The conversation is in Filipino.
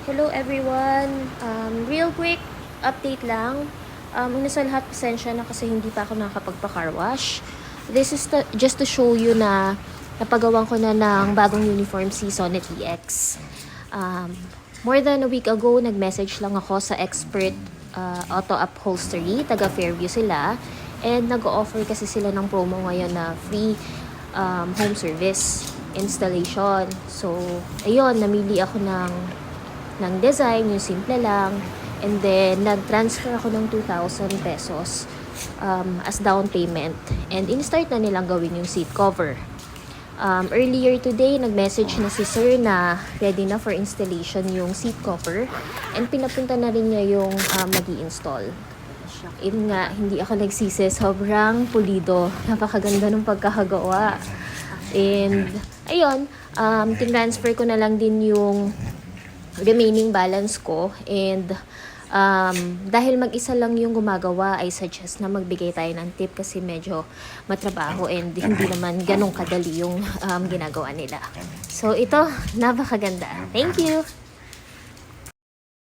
Hello everyone! Real quick update lang. Una sa lahat, pasensya na kasi hindi pa ako nakapagpa-car wash. This is just to show you na napagawan ko na ng bagong uniform si Sonnet EX. More than a week ago, nag-message lang ako sa Expert Auto Upholstery, taga Fairview sila. And nag-offer kasi sila ng promo ngayon na free home service installation. So, ayun, namili ako ng design, yung simple lang. And then, nag-transfer ako ng 2,000 pesos as down payment. And in-start na nilang gawin yung seat cover. Earlier today, nag-message na si sir na ready na for installation yung seat cover. And pinapunta na rin niya yung mag-i-install. Yun nga, hindi ako nagsisi. Sobrang pulido. Napakaganda ng pagkakagawa. And, ayun, tinransfer ko na lang din yung remaining balance ko. And, dahil mag-isa lang yung gumagawa, I suggest na magbigay tayo ng tip kasi medyo matrabaho and hindi naman ganong kadali yung ginagawa nila. So, ito, napakaganda. Thank you!